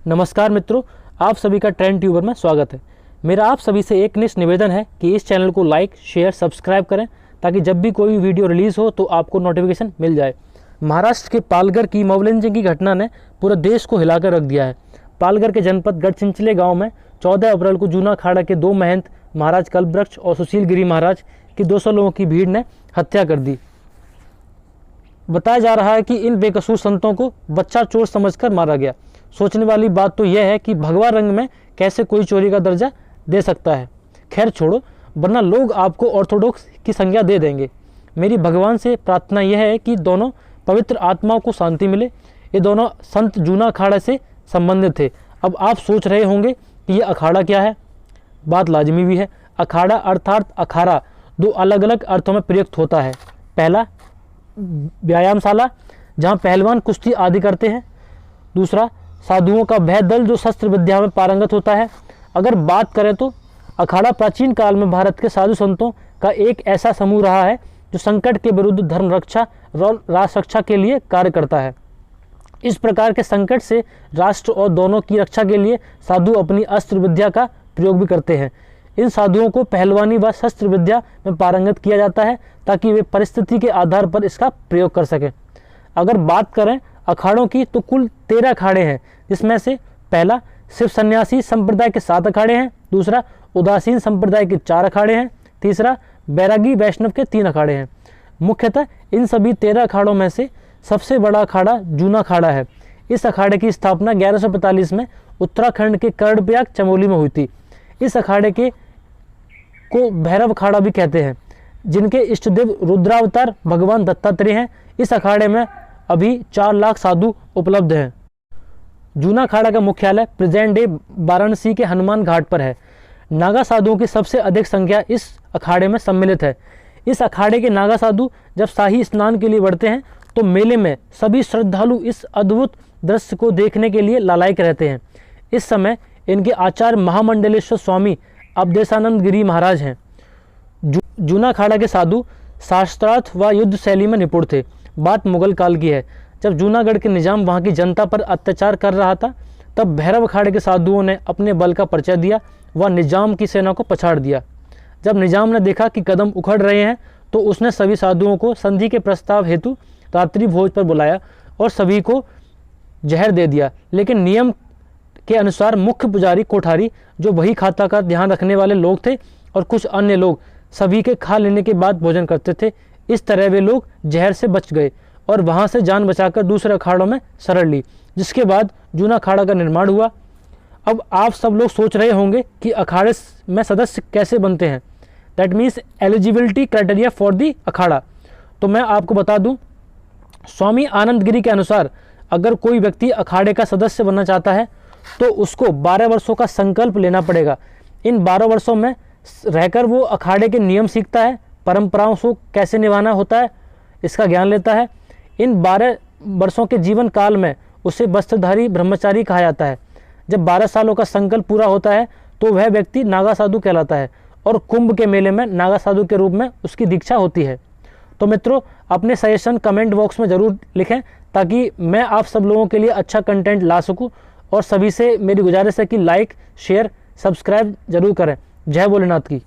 नमस्कार मित्रों, आप सभी का ट्रेंड ट्यूबर में स्वागत है। मेरा आप सभी से एक निष्ठ निवेदन है कि इस चैनल को लाइक, शेयर, सब्सक्राइब करें ताकि जब भी कोई वीडियो रिलीज़ हो तो आपको नोटिफिकेशन मिल जाए। महाराष्ट्र के पालघर की मॉबलिंचिंग की घटना ने पूरे देश को हिलाकर रख दिया है। पालघर के जनपद गढ़चिंचले गाँव में 14 अप्रैल को जूना अखाड़ा के 2 महंत महाराज कल्पवृक्ष और सुशील गिरी महाराज की 200 लोगों की भीड़ ने हत्या कर दी। बताया जा रहा है कि इन बेकसूर संतों को बच्चा चोर समझकर मारा गया। सोचने वाली बात तो यह है कि भगवा रंग में कैसे कोई चोरी का दर्जा दे सकता है। खैर छोड़ो, वरना लोग आपको ऑर्थोडॉक्स की संज्ञा दे देंगे। मेरी भगवान से प्रार्थना यह है कि दोनों पवित्र आत्माओं को शांति मिले। ये दोनों संत जूना अखाड़ा से संबंधित थे। अब आप सोच रहे होंगे कि ये अखाड़ा क्या है। बात लाजमी भी है। अखाड़ा अर्थात अखाड़ा 2 अलग अलग अर्थों में प्रयुक्त होता है। पहला, व्यायामशाला जहाँ पहलवान कुश्ती आदि करते हैं। दूसरा, साधुओं का वह दल जो शस्त्र विद्या में पारंगत होता है। अगर बात करें तो अखाड़ा प्राचीन काल में भारत के साधु संतों का एक ऐसा समूह रहा है जो संकट के विरुद्ध धर्म रक्षा और राष्ट्र रक्षा के लिए कार्य करता है। इस प्रकार के संकट से राष्ट्र और दोनों की रक्षा के लिए साधु अपनी अस्त्र विद्या का प्रयोग भी करते हैं। इन साधुओं को पहलवानी व शस्त्र विद्या में पारंगत किया जाता है ताकि वे परिस्थिति के आधार पर इसका प्रयोग कर सकें। अगर बात करें अखाड़ों की तो कुल 13 अखाड़े हैं, जिसमें से पहला शिव सन्यासी संप्रदाय के 7 अखाड़े हैं। दूसरा, उदासीन संप्रदाय के 4 अखाड़े हैं। तीसरा, बैरागी वैष्णव के 3 अखाड़े हैं। मुख्यतः इन सभी 13 अखाड़ों में से सबसे बड़ा अखाड़ा जूना अखाड़ा है। इस अखाड़े की स्थापना 1145 में उत्तराखंड के कर्णप्रयाग चमोली में हुई थी। इस अखाड़े को भैरव अखाड़ा भी कहते हैं, जिनके इष्टदेव रुद्रावतार भगवान दत्तात्रेय हैं। इस अखाड़े में अभी 4 लाख साधु उपलब्ध हैं। जूना अखाड़ा का मुख्यालय प्रेजेंट डे वाराणसी के हनुमान घाट पर है। नागा साधुओं की सबसे अधिक संख्या इस अखाड़े में सम्मिलित है। इस अखाड़े के नागा साधु जब शाही स्नान के लिए बढ़ते हैं तो मेले में सभी श्रद्धालु इस अद्भुत दृश्य को देखने के लिए लालायित रहते हैं। इस समय इनके आचार्य महामंडलेश्वर स्वामी अवधेशानंद गिरी महाराज हैं। जूना अखाड़ा के साधु शास्त्रार्थ व युद्ध शैली में निपुण थे। बात मुगल काल की है। जब जूनागढ़ के निजाम वहाँ की जनता पर अत्याचार कर रहा था, तब भैरव अखाड़े के साधुओं ने अपने बल का परिचय दिया व निजाम की सेना को पछाड़ दिया। जब निजाम ने देखा कि कदम उखड़ रहे हैं तो उसने सभी साधुओं को संधि के प्रस्ताव हेतु रात्रि भोज पर बुलाया और सभी को जहर दे दिया। लेकिन नियम के अनुसार मुख्य पुजारी कोठारी, जो वही खाता का ध्यान रखने वाले लोग थे, और कुछ अन्य लोग सभी के खा लेने के बाद भोजन करते थे। इस तरह वे लोग जहर से बच गए और वहां से जान बचाकर दूसरे अखाड़ों में शरण ली, जिसके बाद जूना अखाड़ा का निर्माण हुआ। अब आप सब लोग सोच रहे होंगे कि अखाड़े में सदस्य कैसे बनते हैं। That means eligibility criteria for the akhara. तो मैं आपको बता दूं, स्वामी आनंद गिरी के अनुसार अगर कोई व्यक्ति अखाड़े का सदस्य बनना चाहता है तो उसको 12 वर्षों का संकल्प लेना पड़ेगा। इन 12 वर्षों में रहकर वो अखाड़े के नियम सीखता है, परंपराओं को कैसे निभाना होता है इसका ज्ञान लेता है। इन 12 वर्षों के जीवन काल में उसे वस्त्रधारी ब्रह्मचारी कहा जाता है। जब 12 सालों का संकल्प पूरा होता है तो वह व्यक्ति नागा साधु कहलाता है और कुंभ के मेले में नागा साधु के रूप में उसकी दीक्षा होती है। तो मित्रों, अपने सजेशन कमेंट बॉक्स में ज़रूर लिखें ताकि मैं आप सब लोगों के लिए अच्छा कंटेंट ला सकूं। और सभी से मेरी गुजारिश है कि लाइक, शेयर, सब्सक्राइब जरूर करें। जय भोलेनाथ की।